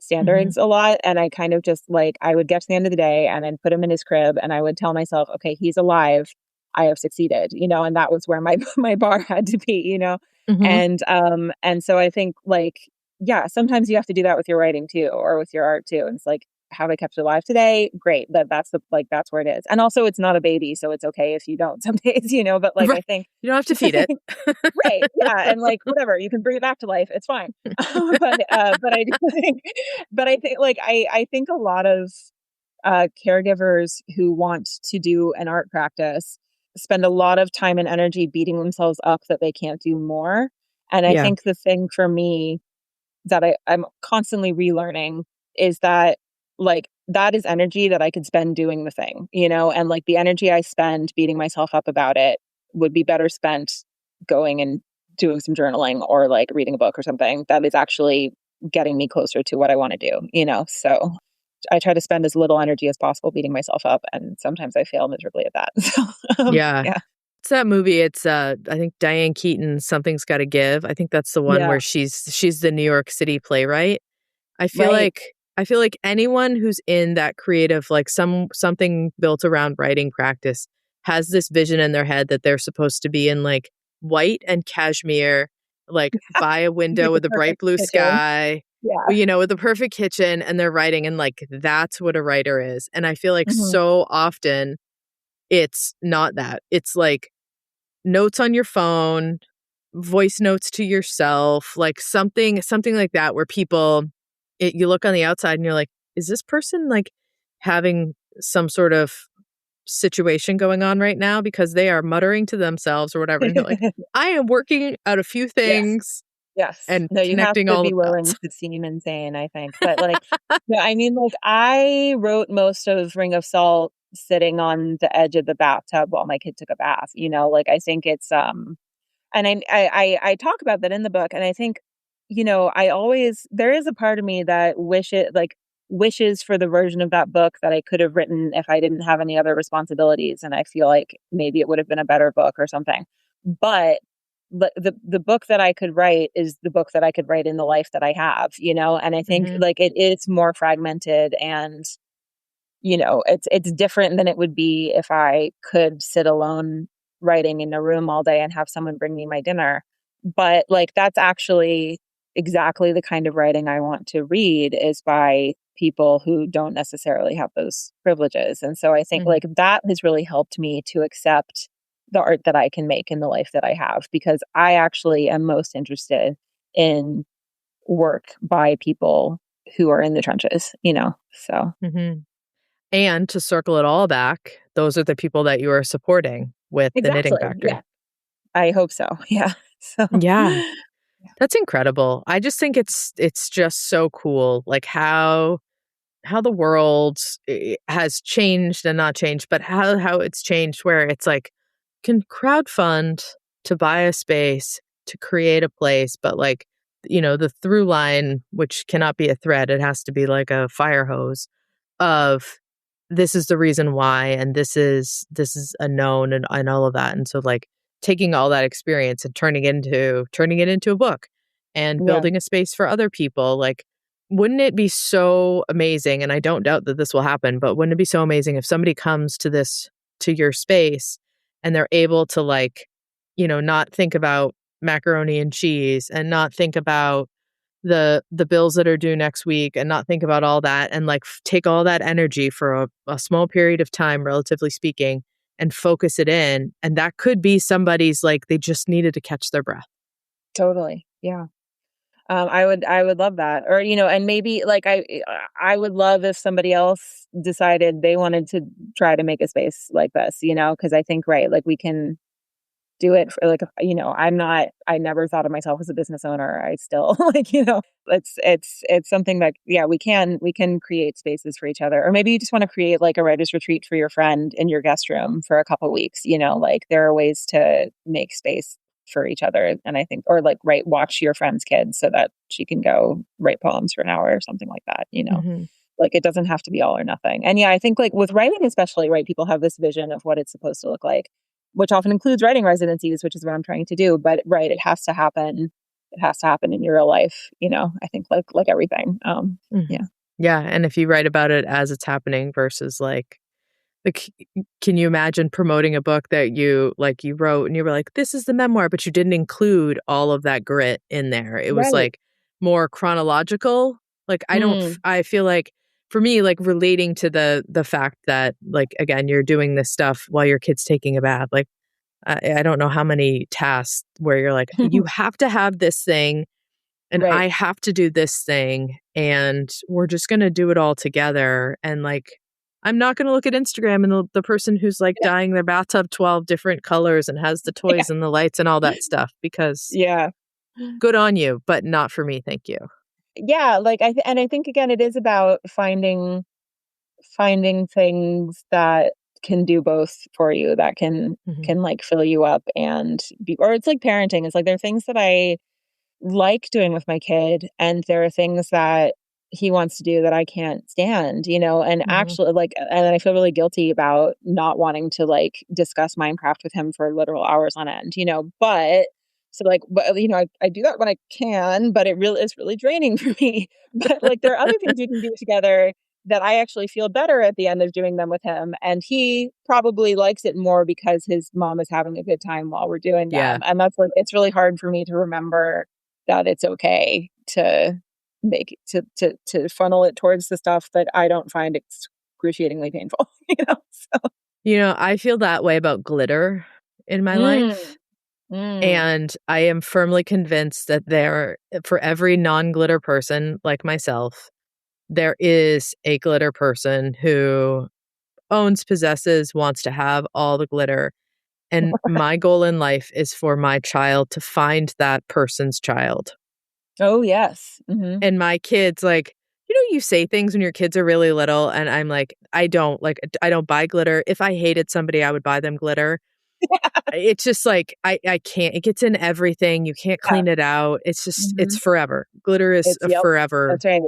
Mhm. standards a lot. And I kind of just like, I would get to the end of the day and I'd put him in his crib and I would tell myself, okay, he's alive. I have succeeded, and that was where my, my bar had to be. Mhm. And so I think like, yeah, sometimes you have to do that with your writing too, or with your art too. And it's like, have I kept it alive today? Great. That's where it is. And also it's not a baby. So it's okay if you don't some days, but like, I Right. think You don't have to feed it. right. Yeah. And like whatever, you can bring it back to life. It's fine. But I do think like I think a lot of caregivers who want to do an art practice spend a lot of time and energy beating themselves up that they can't do more. And I Yeah. think the thing for me that I'm constantly relearning is that like that is energy that I could spend doing the thing, and like the energy I spend beating myself up about it would be better spent going and doing some journaling or like reading a book or something that is actually getting me closer to what I want to do. So I try to spend as little energy as possible beating myself up, and sometimes I fail miserably at that. So Yeah. yeah. It's that movie, it's, I think Diane Keaton, Something's Gotta Give. I think that's the one Yeah. where she's the New York City playwright. I feel Right. like I feel like anyone who's in that creative, like something built around writing practice has this vision in their head that they're supposed to be in like white and cashmere, like by a window With the with a bright perfect blue kitchen. sky, Yeah. with the perfect kitchen, and they're writing, and like that's what a writer is. And I feel like Hmm. so often it's not that. It's like notes on your phone, voice notes to yourself, like something like that where you look on the outside and you're like, is this person like having some sort of situation going on right now because they are muttering to themselves or whatever, and you're like, I am working out a few Yes. things Yes. and No, you have connecting to all be the willing dots. to seem insane, I think. But like, no, I mean, like, I wrote most of Ring of Salt sitting on the edge of the bathtub while my kid took a bath. Like, I think it's, and I talk about that in the book. And I think, there is a part of me that wishes for the version of that book that I could have written if I didn't have any other responsibilities. And I feel like maybe it would have been a better book or something. But the book that I could write is the book that I could write in the life that I have. And I think Mhm. like it is more fragmented and it's different than it would be if I could sit alone writing in a room all day and have someone bring me my dinner. But like, that's actually exactly the kind of writing I want to read, is by people who don't necessarily have those privileges. And so I think Mhm. like that has really helped me to accept the art that I can make in the life that I have, because I actually am most interested in work by people who are in the trenches, you know? So Mhm. And to circle it all back, those are the people that you are supporting with the Knitting exactly. Yeah. Factory. I hope so. Yeah. So Yeah, that's incredible. I just think it's just so cool, like how the world has changed and not changed, but how it's changed where it's like can crowdfund to buy a space to create a place, but like the through line, which cannot be a thread, it has to be like a fire hose of this is the reason why, and this is a known, and all of that. And so like taking all that experience and turning it into a book and yeah, building a space for other people, like wouldn't it be so amazing? And I don't doubt that this will happen, but wouldn't it be so amazing if somebody comes to your space and they're able to like not think about macaroni and cheese and not think about the bills that are due next week and not think about all that, and like take all that energy for a small period of time, relatively speaking, and focus it in. And that could be somebody's, like, they just needed to catch their breath. totally. Yeah. I would love that. Or, and maybe like I would love if somebody else decided they wanted to try to make a space like this, because I think, right, like we can do it for like, I never thought of myself as a business owner. I still like, it's something that, yeah, we can create spaces for each other. Or maybe you just want to create like a writer's retreat for your friend in your guest room for a couple weeks, like there are ways to make space for each other. And I think, or like, watch your friend's kids so that she can go write poems for an hour or something like that. Mhm. Like it doesn't have to be all or nothing. And yeah, I think like with writing especially, right, people have this vision of what it's supposed to look like, which often includes writing residencies, which is what I'm trying to do. But right, it has to happen. It has to happen in your real life, I think like everything. Yeah. Mhm. Yeah, and if you write about it as it's happening versus like, can you imagine promoting a book that you wrote and you were like, "This is the memoir," but you didn't include all of that grit in there. It was, Right. like, more chronological. Like, Mm. I feel like for me, like, relating to the fact that, like, again, you're doing this stuff while your kid's taking a bath, like, I don't know how many tasks where you're like, "You have to have this thing, and Right. I have to do this thing, and we're just gonna do it all together." And like, I'm not gonna look at Instagram and the person who's like Yeah. dyeing their bathtub 12 different colors and has the Yeah. toys and the lights and all that stuff, because Yeah. good on you, but not for me, thank you. Yeah. Like and I think again, it is about finding things that can do both for you, that can Mhm, can like fill you up and be, or it's like parenting. It's like there are things that I like doing with my kid, and there are things that he wants to do that I can't stand, and mhm. actually like, and I feel really guilty about not wanting to like discuss Minecraft with him for literal hours on end, but so like, but I do that when I can, but it really is really draining for me. But like there are other things we can do together that I actually feel better at the end of doing them with him, and he probably likes it more because his mom is having a good time while we're doing them. Yeah. And that's like, it's really hard for me to remember that it's okay to make to funnel it towards the stuff that I don't find excruciatingly painful, So I feel that way about glitter in my mm, life, mm. and I am firmly convinced that for every non-glitter person like myself, there is a glitter person who owns, possesses, wants to have all the glitter. And my goal in life is for my child to find that person's child. Oh, yes. Mhm. And my kids, like, you say things when your kids are really little, and I'm like, I don't buy glitter. If I hated somebody, I would buy them glitter. It's just like I can't. It gets in everything. You can't Yeah. clean it out. It's Mhm. forever. Glitter is It's a yep. forever That's right.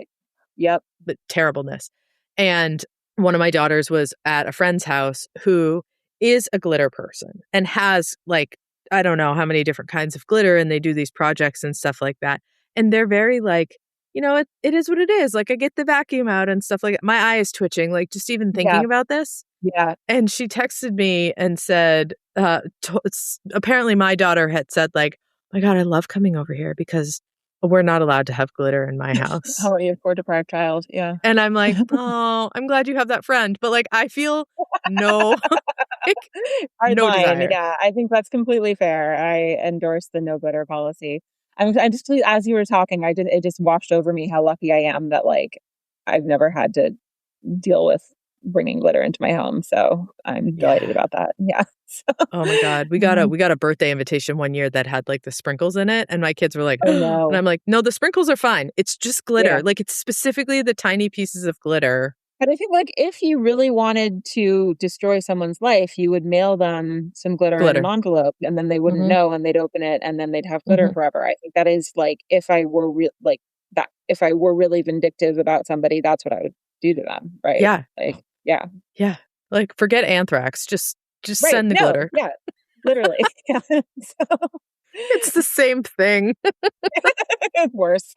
Yep. terribleness. And one of my daughters was at a friend's house who is a glitter person and has, like, I don't know how many different kinds of glitter, and they do these projects and stuff like that. And they're very like, it is what it is. Like, I get the vacuum out and stuff like that. My eye is twitching, like, just even Yeah. thinking about this. Yeah. And she texted me and said, apparently my daughter had said like, my God, I love coming over here because we're not allowed to have glitter in my house. How are you, poor deprived child? Yeah. And I'm like, oh, I'm glad you have that friend. But like, I feel no, like, Hard no line. desire. Yeah, I think that's completely fair. I endorse the no glitter policy. I'm just as you were talking, it just washed over me how lucky I am that like I've never had to deal with bringing glitter into my home. So I'm delighted Yeah. about that. Yeah. Oh my God. We got a birthday invitation one year that had like the sprinkles in it. And my kids were like, Oh and no. I'm like, no, the sprinkles are fine. It's just Yeah. glitter. Like it's specifically the tiny pieces of glitter. But I think like if you really wanted to destroy someone's life, you would mail them some glitter in an Glitter. envelope and then they wouldn't Hmm. know and they'd open it and then they'd have glitter Hmm. forever. I think that is like if I were like that if I were really vindictive about somebody, that's what I would do to them, right? Yeah. Like yeah. Yeah. Like forget anthrax. Just Right. send the No, glitter. yeah. Literally. Yeah. So It's the same thing. worse.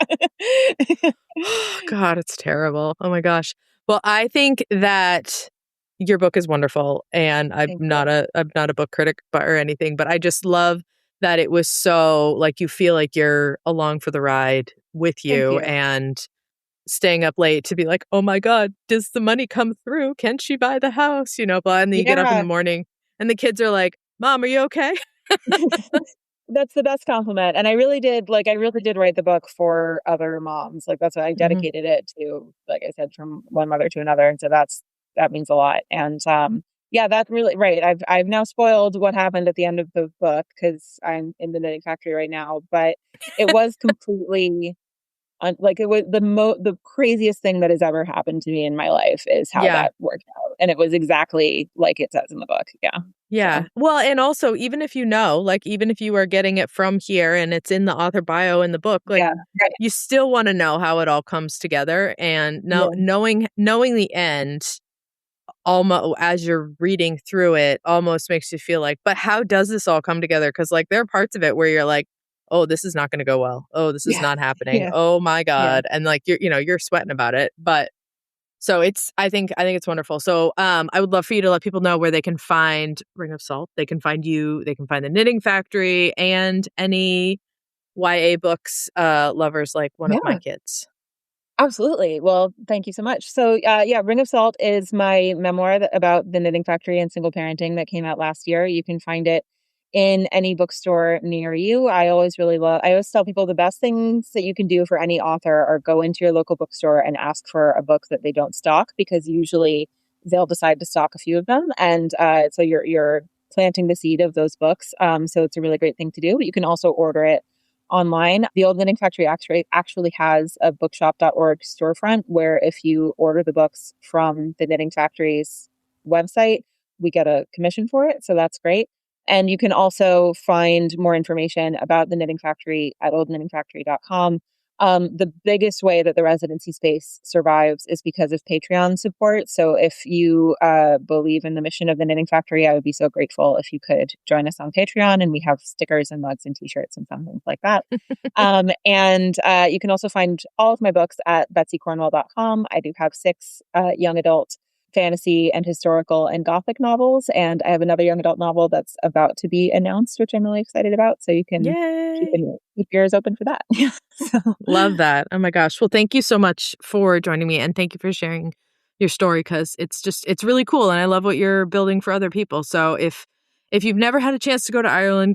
God, it's terrible. Oh my gosh. Well, I think that your book is wonderful, and Thank you. I'm not a book critic or anything, but I just love that it was so like you feel like you're along for the ride with Thank you you. and staying up late to be like, "Oh my God, does the money come through? Can she buy the house?" You know, but and then you get up in the Yeah. morning and the kids are like, "Mom, are you okay?" That's the best compliment, and I really did write the book for other moms, like, that's what I Mhm. dedicated it to, like I said, from one mother to another, and so that means a lot, and, yeah, that's really right, I've now spoiled what happened at the end of the book because 'cause I'm in the knitting factory right now, but it was completely like, it was the craziest thing that has ever happened to me in my life is how Yeah. that worked out, and it was exactly like it says in the book, yeah, Yeah. so Well, and also, even if you know, like, even if you are getting it from here and it's in the author bio in the book, like, yeah, right, you still want to know how it all comes together. And now yeah, knowing the end, almost as you're reading through it, almost makes you feel like, but how does this all come together? Because like there are parts of it where you're like, oh, this is not going to go well. Oh, this is yeah, not happening. yeah, Oh my yeah. God. And like you're sweating about it. But so it's I think it's wonderful. So I would love for you to let people know where they can find Ring of Salt. They can find you, they can find the Knitting Factory and any YA books lovers like one of my Yeah, kids. absolutely. Well, thank you so much. So, yeah, Ring of Salt is my memoir about the knitting factory and single parenting that came out last year. You can find it in any bookstore near you. I always tell people the best things that you can do for any author are go into your local bookstore and ask for a book that they don't stock because usually they'll decide to stock a few of them. And so you're planting the seed of those books. So it's a really great thing to do. But you can also order it online. The Old Knitting Factory actually has a bookshop.org storefront where if you order the books from the Knitting Factory's website, we get a commission for it. So that's great. And you can also find more information about the Knitting Factory at oldknittingfactory.com. The biggest way that the residency space survives is because of Patreon support. So if you believe in the mission of the Knitting Factory, I would be so grateful if you could join us on Patreon. And we have stickers and mugs and t-shirts and some things like that. And you can also find all of my books at betsycornwell.com. I do have 6 young adult fantasy and historical and gothic novels. And I have another young adult novel that's about to be announced, which I'm really excited about. So you can Yay. keep your ears open for that. Yeah. So, Love that. Oh my gosh. Well, thank you so much for joining me and thank you for sharing your story because it's really cool and I love what you're building for other people. So if you've never had a chance to go to Ireland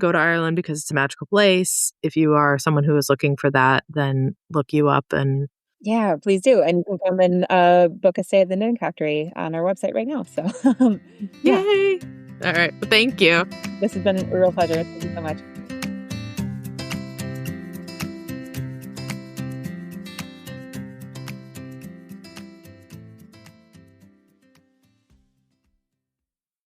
because it's a magical place. If you are someone who is looking for that, then look you up and yeah, please do. And you can come and book a stay at the Knitting Factory on our website right now. So, yeah, yay. All right. Well, thank you. this has been a real pleasure. Thank you so much.